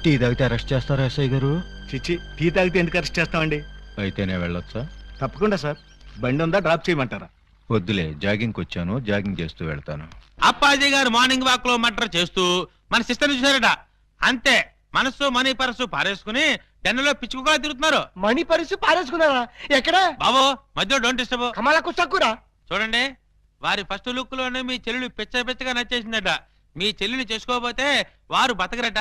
టీ తాగితే అరెస్ట్ చేస్తారా ఎస్ఐ గారు? చిచి, టీ తాగితే ఎందుకు అరెస్ట్ చేస్తామండి? అయితే నేను వెళ్ళొచ్చా? తప్పకుండా సార్. బండి ఉందా, డ్రాప్ చేయమంటారా? వద్దులే, జాగింగ్కి వచ్చాను, జాగింగ్ చేస్తూ వెళ్తాను. అప్పాజీ గారు మార్నింగ్ వాక్ లో మర్డర్ చేస్తూ మన సిస్టర్ చూసారట. అంతే, మనసు మనీ పర్సు పారేసుకుని టెన్నులో పిచ్చుకుగా తిరుగుతున్నారు. మణి పరిస్థితి పారేసుకున్నారా? ఎక్కడ? బాబో, మధ్యలో డోంట్ డిస్టర్బ్. కమలకు చక్కురా. చూడండి, వారి ఫస్ట్ లుక్ లోనే మీ చెల్లెలు పిచ్చగా నచ్చేసిందట. మీ చెల్లిని చేసుకోకపోతే వారు బతకరట,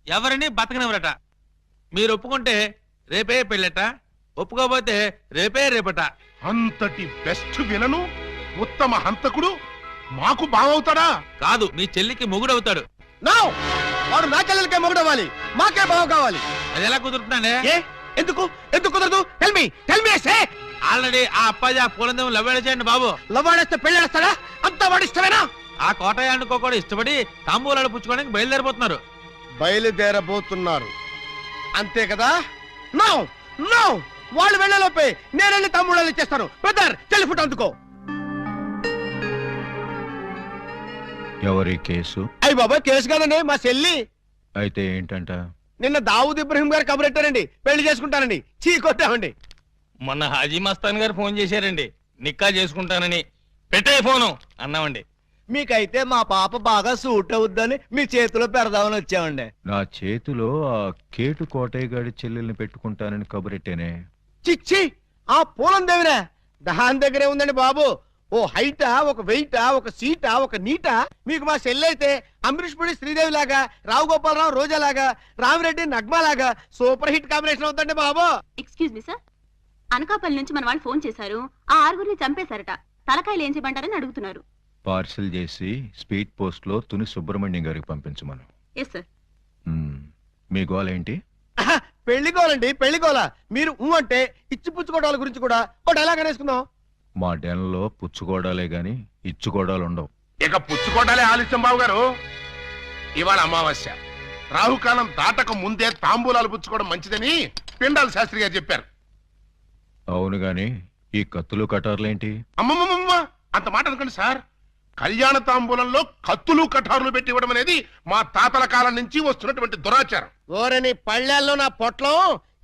ఎవరిని బతకనివ్వరట. మీరు ఒప్పుకుంటే రేపే పెళ్ళట, ఒప్పుకోకపోతే రేపట. అంతటి బెస్ట్ విలను ఉత్తమ హంతకుడు మాకు బావవుతాడా? కాదు, మీ చెల్లికి మొగుడవుతాడు. నో, వాడు నా చెల్లెలకే మొగుడవ్వాలి, మాకే బావ కావాలి. అది ఎలా కుదురుతుందండి? ఎందుకు ఎందుకు కుదరదు? టెల్ మీ సే. ఆల్రెడీ ఆ అప్పాజీ ఆ పూలందం లవ్వేళ చేయండి బాబు. లవ్వాడేస్తే పెళ్ళేస్తాడా? అంతా వాడు ఇష్టమేనా? ఆ కోటయ్య అనుకో కూడా ఇష్టపడి తాంబూలాలు పుచ్చుకోవడానికి బయలుదేరిపోతున్నారు. బయలుదేరబోతున్నారు అంతే కదా? నో నో, వాళ్ళు వెళ్ళలోపే నేను వెళ్ళి తమ్ముళ్ళు ఇచ్చేస్తాను. బ్రదర్, చెల్లి ఫుట్ అందుకో. ఎవరి కేసు? అయ్యి బాబా, కేసు కాదండి, మా చెల్లి. అయితే ఏంటంట? నిన్న దావూద్ ఇబ్రహీం గారు కబురెట్టారండి, పెళ్లి చేసుకుంటానండి. చీ కొట్టామండి. మొన్న హాజీ మస్తాన్ గారు ఫోన్ చేశారండి, నిక్కా చేసుకుంటానని. పెట్టే ఫోను అన్నామండి. మీకైతే మా పాప బాగా సూట్ అవుద్దని మీ చేతిలో పెడదామని వచ్చామండి. నా చేతిలో ఆ కేటు కోటయ్య గారి చెల్లెల్ని పెట్టుకుంటానని కబురెట్టేనే. చిచ్చి, ఆ పూలం దేవిరా దాని దగ్గరే ఉందండి బాబు. ఓ హైటా, ఒక వెయిటా, ఒక సీటా, ఒక నీటా. మీకు మా చెల్లైతే అమరీష్ పుడి శ్రీదేవి లాగా, రావు గోపాలరావు రోజా లాగా, రామిరెడ్డి నగ్మా లాగా సూపర్ హిట్ కాంబినేషన్ అవుతుందండి బాబు. ఎక్స్క్యూజ్ మీ సార్, అనకాపల్లి నుంచి మన వాళ్ళు ఫోన్ చేశారు. ఆ ఆరుగురిని చంపేశారట. తలకాయలు ఏం చేయమంటారని అడుగుతున్నారు. పార్సిల్ చేసి స్పీడ్ పోస్ట్ లో తుని సుబ్రహ్మణ్యం గారికి పంపించమను. Yes sir. మీ గోల్ ఏంటి? పెళ్లికోవాలండి, పెళ్లికోవాల. మీరు అంటే ఇచ్చి పుచ్చుకోవడాల గురించి కూడా ఒక డైలాగ్ అనేసుకుందాం. మా డెన్లో పుచ్చుకోవడాలే గాని ఇచ్చుకోవడాలు ఉండవు. ఇక పుచ్చుకోటాలే ఆలస్యం బాబు గారు. ఇవాళ అమావాస్య, రాహుకాలం దాటక ముందే తాంబూలాలు పుచ్చుకోవడం మంచిదని పిండాల శాస్త్రి గారు చెప్పారు. అవును గాని ఈ కత్తులు కటార్లేంటి? అమ్మమ్మమ్మ, అంత మాట అనుకోండి సార్. కళ్యాణ తాంబూలంలో కత్తులు కటారులు పెట్టి ఇవ్వడం అనేది మా తాతల కాలం నుంచి వస్తున్నటువంటి దురాచారం. ఓరని పళ్ళెల్లో నా పొట్లం.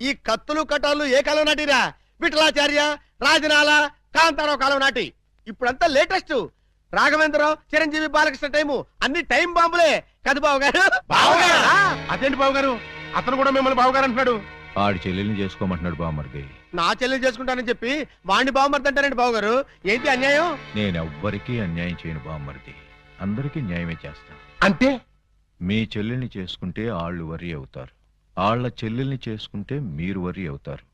ఈ కత్తులు కటార్లు ఏ కాలం నాటిరా? విఠలాచార్య, రాజనాల, కాంతారావు కాలం నాటి. ఇప్పుడంతా లేటెస్ట్. రాఘవేంద్రరావు, చిరంజీవి, బాలకృష్ణ టైము అన్ని టైం బాంబులే కదా బాబు గారు? అదేంటి బాబు గారు, అతను కూడా మిమ్మల్ని బావగారు అంటున్నాడు. ఆడి చెల్లెల్ని చేసుకోమంటున్నాడు బామర్ది. నా చెల్లెలు చేసుకుంటానని చెప్పి వాణ్ణి బావమర్ది అంటారండి బాబు గారు. ఏంటి అన్యాయం? నేనెవ్వరికీ అన్యాయం చేయను బామర్ది, అందరికీ న్యాయమే చేస్తాను. అంటే మీ చెల్లెల్ని చేసుకుంటే ఆళ్ళు వర్రీ అవుతారు, ఆళ్ల చెల్లెల్ని చేసుకుంటే మీరు వర్రీ అవుతారు.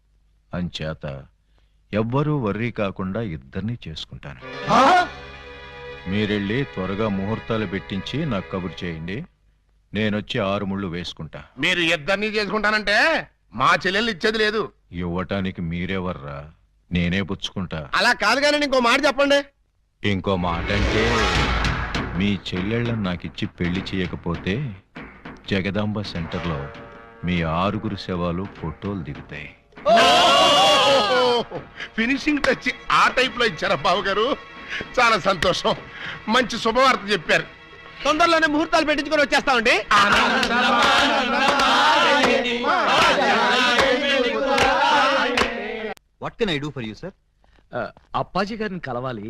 అంచేత ఎవ్వరూ వర్రీ కాకుండా ఇద్దరిని చేసుకుంటాను. మీరెళ్ళి త్వరగా ముహూర్తాలు పెట్టించి నాకు కబురు చేయండి. నేనొచ్చి 6 ముళ్ళు వేసుకుంటా. మీరు ఇద్దరిని చేసుకుంటానంటే మా చెల్లెల్ని ఇచ్చేది లేదు. ఇవ్వటానికి మీరెవర్రా, నేనే పుచ్చుకుంటా. అలా కాదు కానీ ఇంకో మాట చెప్పండి. ఇంకో మాట అంటే మీ చెల్లెళ్ళని నాకిచ్చి పెళ్లి చేయకపోతే జగదాంబ సెంటర్లో మీ 6 శవాలు ఫోటోలు దిగుతాయి. ఫినిషింగ్ టచ్ ఆ టైప్ లో ఇచ్చారా బావగారు? చాలా సంతోషం, మంచి శుభవార్త చెప్పారు. తొందరలోనే ముహూర్తాలు పెట్టించుకొని వచ్చేస్తామండి. What can I do for you sir? Appaji గారిని కలవాలి,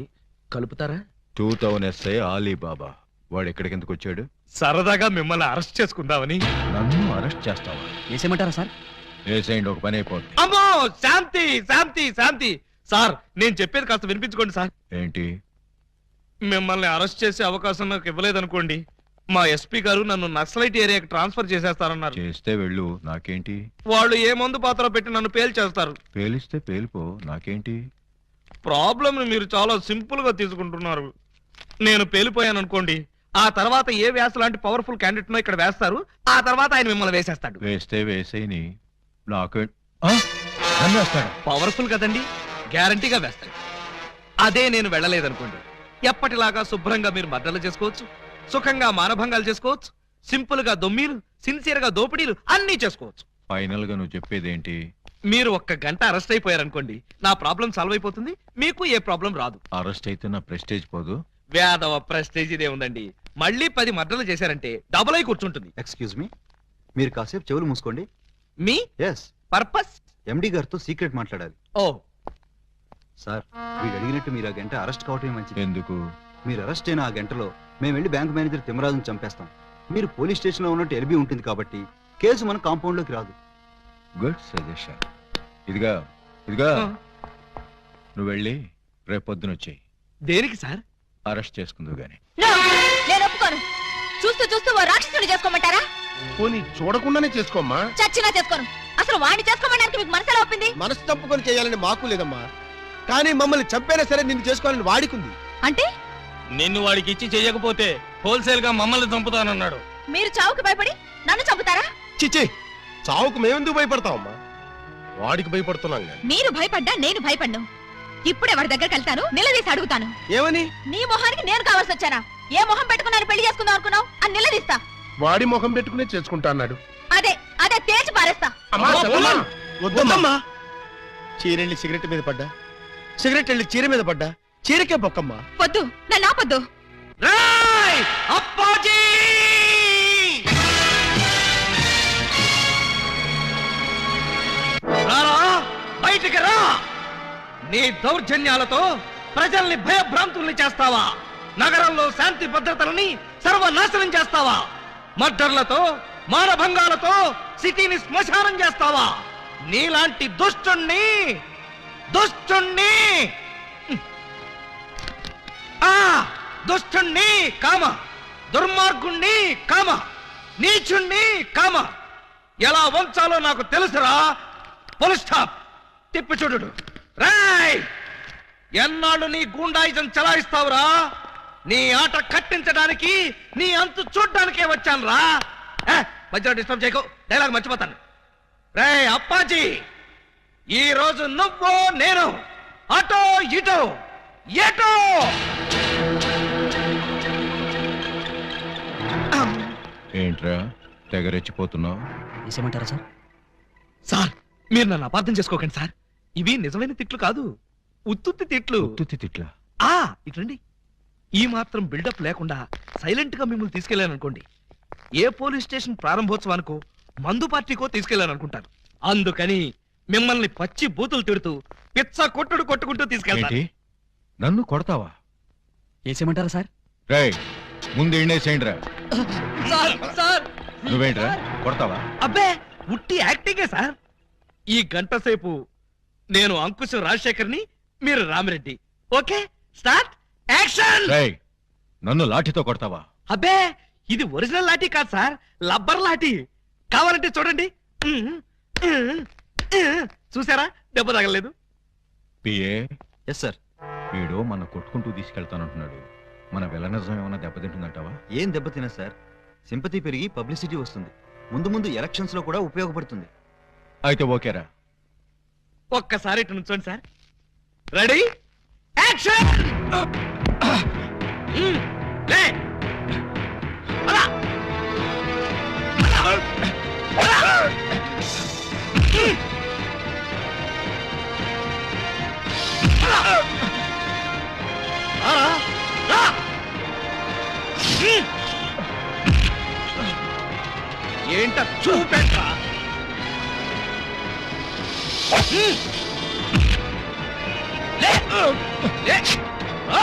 కలుపుతారా? 2000 SI ఆలీబాబా వాడు ఎక్కడికి ఎందుకు వచ్చాడు? సరదాగా మిమ్మల్ని అరెస్ట్ చేసుకుందామని. నన్ను అరెస్ట్ చేస్తావా? వేసేమంటారా సార్? వేసేయండి, ఒక పని అయిపోద్ది. అమ్మో, శాంతి శాంతి శాంతి. సార్, నేను చెప్పేది కాస్త వినిపించుకోండి సార్. ఏంటి? మిమ్మల్ని అరెస్ట్ చేసే అవకాశం నాకు ఇవ్వలేదనుకోండి, మా ఎస్పీ గారు నన్ను నక్సలైట్ ఏరియాకి ట్రాన్స్ఫర్ చేసేస్తారన్నారు. చేస్తే వెళ్ళు, నాకేంటి? వాళ్ళు ఏ మందు పాత్ర పెట్టి నన్ను పేల్చేస్తారు. పేలిస్తే పేలిపో, నాకేంటి? ప్రాబ్లం మీరు చాలా సింపుల్ గా తీసుకుంటున్నారు. నేను పేలిపోయాను అనుకోండి, ఆ తర్వాత ఏ వ్యాస లాంటి పవర్ఫుల్ క్యాండిడేట్ నో ఇక్కడ వేస్తారు, ఆ తర్వాత ఆయన మిమ్మల్ని వేసేస్తాడు. వేస్తే వేసేయని, నాకే నన్ను వేస్తాడు. పవర్ఫుల్ కదండి, గ్యారంటీగా వేస్తాడు. అదే నేను వెళ్ళలేదనుకోండి, ఎప్పటిలాగా శుభ్రంగా మీరు మర్డర్లు చేసుకోవచ్చు, సుఖంగా మానభంగాలు చేసుకోవచ్చు, సింపుల్ గా దొమ్మీలు, సిన్సియర్ గా దోపిడీలు అన్నీ చేసుకోవచ్చు. ఫైనల్ గా నువ్వు చెప్పేదేంటి? మీరు 1 గంట అరెస్ట్ అయిపోయారనుకోండి, నా ప్రాబ్లం సాల్వ్ అయిపోతుంది, మీకు ఏ ప్రాబ్లం రాదు. అరెస్ట్ అయితే నా ప్రెస్టేజ్ పోదు? వేదవ ప్రెస్టేజ్ ఇదే ఉందండి. మళ్ళీ 10 మర్డర్లు చేశారంటే డబుల్ అయి కూర్చుంటుంది. ఎక్స్క్యూజ్ మీ, మీరు కాసేపు చెవులు మూసుకోండి. Me yes, purpose? ఎండి గారితో సీక్రెట్ మాట్లాడాలి. ఓ సార్, వీడు అడిగినట్టు మీరు ఆ గంట అరెస్ట్ కావటమే మంచిది. ఎందుకు? మీరు అరెస్ట్ అయిన ఆ గంటలో మేము వెళ్ళి బ్యాంక్ మేనేజర్ తిమ్మరాజును చంపేస్తాం. మీరు పోలీస్ స్టేషన్ లో ఉన్నట్టు ఎల్బీ ఉంటుంది కాబట్టి కేసు మన కాంపౌండ్ లోకి రాదు. Good suggestion. ఇదిగా ఇదిగా నువ్వు వెళ్ళి రేపొద్దున వచ్చేయి. దేనికి సార్? అరెస్ట్ చేసుకుందువు గాని. నేను ఒప్పుకోను. చూస్తూ చూస్తూ ఓ రాక్షసుని చేసుకోమంటారా? పోనీ చూడకుండానే చేసుకోమ్మా. చచ్చినా చేసుకోను. అసలు వాడిని చేసుకోమడానికి మీకు మనసులో ఒప్పింది? మనసు తప్పుకొని చేయాలని మాకు లేదమ్మా, కానీ మమ్మల్ని చంపైనా సరే నిన్ను చేసుకోవాలని వాడికుంది. అంటే నిన్ను వాడికి ఇచ్చి చేయకపోతే హోల్సేల్ గా మమ్మల్ని చంపుతానన్నాడు. మీరు చావుకు భయపడి నన్ను చంపుతారా? చిచి, చావుకు మేమెందుకు భయపడతామమ్మా? వాడికి భయపడుతున్నాం కానీ. మీరు భయపడ్డా నేను భయపడ్ను. ఇప్పుడే వాడి దగ్గరికి వెళ్తాను, నిలదీసి అడుగుతాను. ఏమని? నీ మొహానికి నేను కావాల్సి వచ్చానా? ఏ మొహం పెట్టుకున్నాను పెళ్లి చేసుకుందాం అనుకున్నావు అని నిలదీస్తా. వాడి ముఖం పెట్టుకునే చేసుకుంటా అన్నాడు. అదే అదే తేల్చి పారేస్తా. అమ్మా, చెల్లమ్మా. వద్దమ్మా. చీరెళ్ళి సిగరెట్ మీద పడ్డా, సిగరెట్ వెళ్ళి చీర మీద పడ్డా, చీరకే బొక్కమ్మా. వద్దు, నన్ను ఆపొద్దు. రేయ్ అప్పాజీ! రారా, బయటికి రా. నీ దౌర్జన్యాలతో ప్రజల్ని భయభ్రాంతుల్ని చేస్తావా? నగరంలో శాంతి భద్రతలని సర్వనాశనం చేస్తావా? మర్డర్లతో, మానభంగాలతో సిటీని శ్మశానం చేస్తావా? నీలాంటి దుష్టుణ్ణి దుష్టుణ్ణి కామ, దుర్మార్గుణ్ణి కామ, నీచుణ్ణి కామ ఎలా వంచాలో నాకు తెలుసురా. Full stop. తిప్పి చూడు. రాయ్, ఎన్నాళ్ళు నీ గూండాయిజం చలాయిస్తావురా? నీ ఆట కట్టించడానికి, నీ అంతు చూడ్డానికే వచ్చాను రా. మధ్యలో డిస్టర్బ్ చేయకు, డైలాగ్ మర్చిపోతాను. రేయ్ అప్పాజీ, ఈ రోజు నువ్వు నేను అటో ఇటో ఎటో. ఏంట్రా తెగ రెచ్చిపోతున్నావు? వేసేమంటారా సార్? సార్, మీరు నన్ను అపార్థం చేసుకోకండి సార్. ఇవి నిజమైన తిట్లు కాదు, ఉత్తుత్తి తిట్లు. ఉత్తుత్తి తిట్లా? ఇట్లండి. ఈ మాత్రం బిల్డప్ లేకుండా సైలెంట్ గా మిమ్మల్ని తీసుకెళ్లాననుకోండి, ఏ పోలీస్ స్టేషన్ ప్రారంభోత్సవానికో మందు పార్టీకో తీసుకెళ్లాననుకుంటారు. అందుకని మిమ్మల్ని పచ్చి బూతులు తిడుతూ పిచ్చ కొట్టుకుంటూ తీసుకెళ్తాను. నన్ను కొడతావా? వేసేమంటారా సార్? రేయ్, ముందు ఎండేసేయండిరా. సార్ నువ్వేంట్రా కొడతావా? అబ్బే, ఉట్టి యాక్టింగే సార్. ఈ గంట సేపు నేను అంకుశ్ రాజశేఖర్ని, మీరు రామిరెడ్డి. Okay, start action. రేయ్, నన్ను లాఠీతో కొడతావా? అబ్బే, ఇది ఒరిజినల్ లాఠీ కాదు సార్, లబ్బర్ లాఠీ. కావాలంటే చూడండి. చూసారా, దెబ్బ తగలేదు. పిఏ. Yes sir. వీడు మన కొట్టుకుంటూ తీసుకెళ్తానంటున్నాడు. మన విలనిజం ఏమైనా దెబ్బతింటుందంటావా? ఏం దెబ్బతినా సార్, సింపతి పెరిగి పబ్లిసిటీ వస్తుంది. ముందు ముందు ఎలక్షన్స్ లో కూడా ఉపయోగపడుతుంది. అయితే ఓకేరా. ఒక్కసారి ఇటు నుంచోండి సార్. Ready action. లే ఏంట చూపెట్రా? లే! లే! ఆ!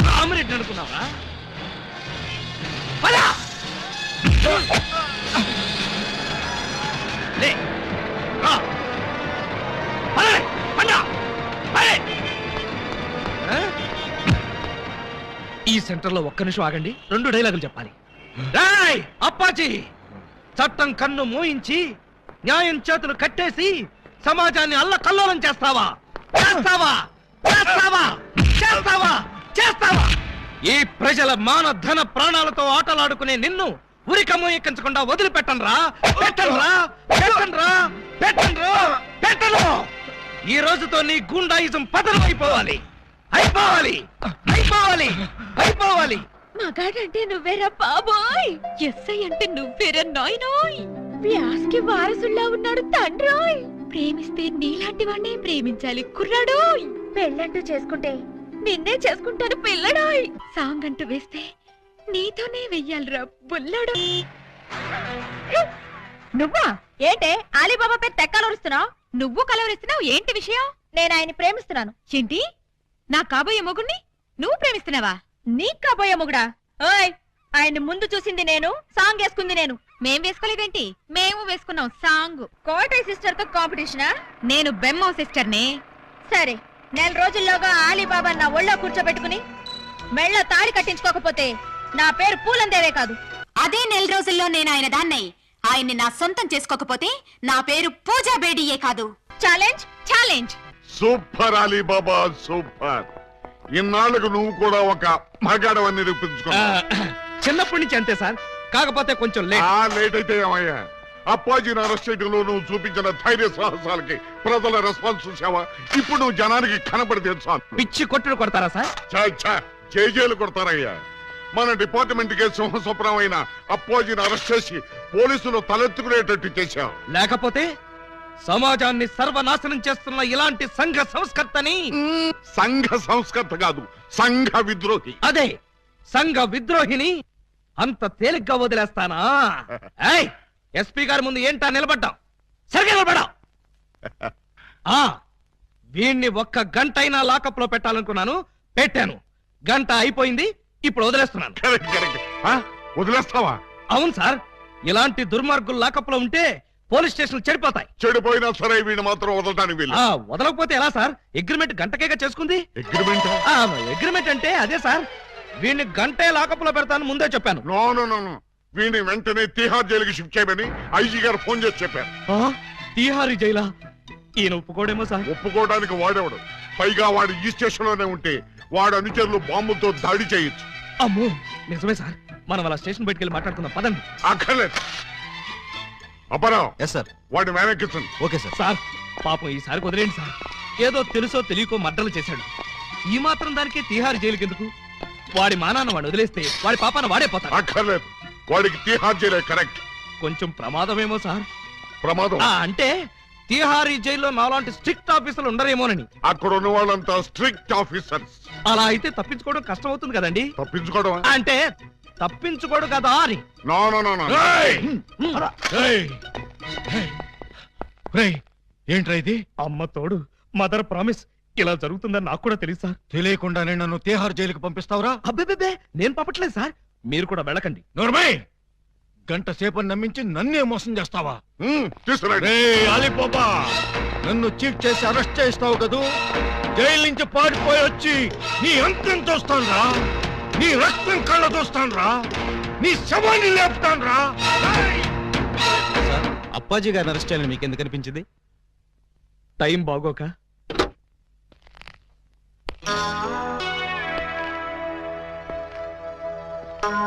రామరెడ్డి అనుకున్నావా? లే! రా! ఈ సెంటర్లో ఒక్క నిమిషం ఆగండి, 2 డైలాగులు చెప్పాలి. రాయ్ అప్పాజీ, చట్టం కన్ను మోయించి న్యాయం చేతులు కట్టేసి సమాజాన్ని అల్లకల్లోలం చేస్తావా? చేస్తావా? చేస్తావా? చేస్తావా? చేస్తావా? ఈ ప్రజల మాన ధన ప్రాణాలతో ఆటలాడుకునే నిన్ను ఉరికమ్మ ఎక్కించకుండా వదిలిపెట్టనురా. పెట్టనురా, పెట్టనురా, పెట్టనురా, పెట్టను. ఈ రోజుతో నీ గుండాయిజం పతనం అయిపోవాలి. అయిపోవాలి, అయిపోవాలి, అయిపోవాలి. మగాడంటే నువ్వేరా బాబోయ్, ఎస్ఐ అంటే నువ్వేరా నాయనోయ్, వ్యాస్కి వారసుల్లా ఉన్నాడు తండ్రోయ్. ప్రేమిస్తే నీలాంటి వాడినే ప్రేమించాలి కుర్రాడోయ్. పెళ్ళంటూ చేసుకుంటే నిన్నే చేసుకుంటాను పిల్లడోయ్. సాంగ్ అంటూ వేస్తే నీతోనే వెయ్యాలిరా బుల్లడు. నువ్వా ఏంటే ఆలీబాబా పేరు తెక్కలరుస్తున్నావు? నువ్వు కలవరిస్తున్నావు ఏంటి విషయం? నేను ఆయన్ని ప్రేమిస్తున్నాను. ఏంటి? నా కాబోయే మొగుణ్ణి నువ్వు ప్రేమిస్తున్నావా? నీ కాబోయే మొగుడా? ఓయ్, ఆయన ముందు చూసింది నేను, సాంగ్ వేసుకుంది నేను. మేం వేసుకోలేదేంటి? మేము వేసుకున్నాం సాంగ్. కోటయ్య సిస్టర్ తో కాంపిటీషనా? నేను బెమ్మో సిస్టర్ నే. సరే, 4 రోజుల్లోగా ఆలీబాబా నా ఒళ్ళో కూర్చోబెట్టుకుని మెళ్ళ తాడి కట్టించుకోకపోతే నా పేరు పూలందేవే కాదు. అదే 4 రోజుల్లో నేను ఆయన దాన్నై ఆయన్ని నా సొంతం చేసుకోకపోతే నా పేరు పూజా బేడియే కాదు. Challenge, challenge. Super Alibaba, super. ఇన్నాళ్ళకు నువ్వు కూడా ఒక మగాడవని నిరూపించుకున్నావు. చిన్నప్పటి నుంచి అంతే సార్, కాకపోతే కొంచెం లేట్ అయితే ఏమయ్యా? అప్పాజీని అరెస్ట్ చేయడంలో నువ్వు చూపించిన ధైర్య సాహసాలకి ప్రజల రెస్పాన్స్ చూసావా? ఇప్పుడు నువ్వు జనానికి కనబడితే పిచ్చి కొట్టుడు కొడతారా సార్? జైలు కొడతారయ్యా. మన డిపార్ట్మెంట్ కే సింహస్వప్నం అయిన అప్పాజీని అరెస్ట్ చేసి పోలీసులు తలెత్తుకునేటట్టు చేశావు. లేకపోతే సమాజాన్ని సర్వనాశనం చేస్తున్న ఇలాంటి సంఘ సంస్కర్తని. సంఘ సంస్కర్త కాదు, సంఘ విద్రోహి. అదే సంఘ విద్రోహిని అంత తేలిగ్గా వదిలేస్తానా? ఎస్పీ గారి ముందు ఏంటా నిలబడ్డాం? సరిగ్గా నిలబడా. వీణ్ణి 1 గంట అయినా లాకప్ లో పెట్టాలనుకున్నాను, పెట్టాను. గంట అయిపోయింది, ఇప్పుడు వదిలేస్తున్నాను. వదిలేస్తావా? అవును సార్, ఇలాంటి దుర్మార్గులు లాకప్ లో ఉంటే పోలీస్ స్టేషన్ చెడిపోతాయి. చెడిపోయినా సరే వీడిని మాత్రం వదలటానికి వీలు. వదలకపోతే ఎలా సార్? అగ్రిమెంట్ గంటకేగా చేసుకుంది. అగ్రిమెంట్ అంటే అదే సార్. వీడిని గంటే లాకప్ లో పెడతాను ముందే చెప్పాను. నో, వీడిని వెంటనే తిహార్ జైలుకి షిఫ్ట్ చేయమని ఐజీ గారు ఫోన్ చేసి చెప్పారు. తిహారీ జైలా? ఈయన ఒప్పుకోడేమో సార్. ఒప్పుకోవడానికి వాడేవాడు. పైగా వాడు ఈ స్టేషన్ లోనే ఉంటే వాడు అనుచరులు బాంబులతో దాడి చేయొచ్చు. అమ్మో, నిజమే సార్. మనం అలా స్టేషన్ బయటికి వెళ్ళి మాట్లాడుకుందాం పదండి. అక్కర్లేదు. అపరావు, ఎస్ సార్. వాడిని వెనక్కించండి. Okay sir. సార్ పాపం ఈసారి వదిలేండి సార్. ఏదో తెలుసో తెలియకో మర్డర్లు చేశాడు. ఈ మాత్రం దానికి తిహార్ జైలుకి ఎందుకు? వాడి మానాన్ని వాడు వదిలేస్తే వాడి పాపాన వాడే పోతాడు. అక్కర్లేదు, వాడికి తిహార్ జైలే కరెక్ట్. కొంచెం ప్రమాదమేమో సార్. ప్రమాదం అంటే తిహారీ జైల్లో నాలాంటి స్ట్రిక్ట్ ఆఫీసర్లు ఉండరేమోనని. అక్కడ ఉన్న వాళ్ళంతా స్ట్రిక్ట్ ఆఫీసర్స్. అలా అయితే తప్పించుకోవడం కష్టం అవుతుంది కదండి. తప్పించుకోవడం అంటే తప్పించుకోడు కదా అని. ఏంట్రా ఇది? అమ్మ తోడు, మదర్ ప్రామిస్. ఇలా జరుగుతుందని నాకు కూడా తెలుసు సార్. తెలియకుండానే నన్ను తిహార్ జైలుకి పంపిస్తావురా? అబ్బే, నేను పంపట్లేదు సార్. మీరు కూడా వెళ్ళకండి. నోర్మై, గంట సేపు నమ్మించి నన్నే మోసం చేస్తావా? అలీబాబా, నన్ను చీట్ చేసి అరెస్ట్ చేస్తావు కదూ? జైలు నుంచి పారిపోయి వచ్చి నీ అంతం చూస్తానురా, నీ రక్తం కళ్ళ చూస్తానురా, నీ శవాన్ని లేపుతానురా. అప్పాజీ గారిని అరెస్ట్ చేయాలని మీకు ఎందుకు అనిపించింది? టైం బాగోక.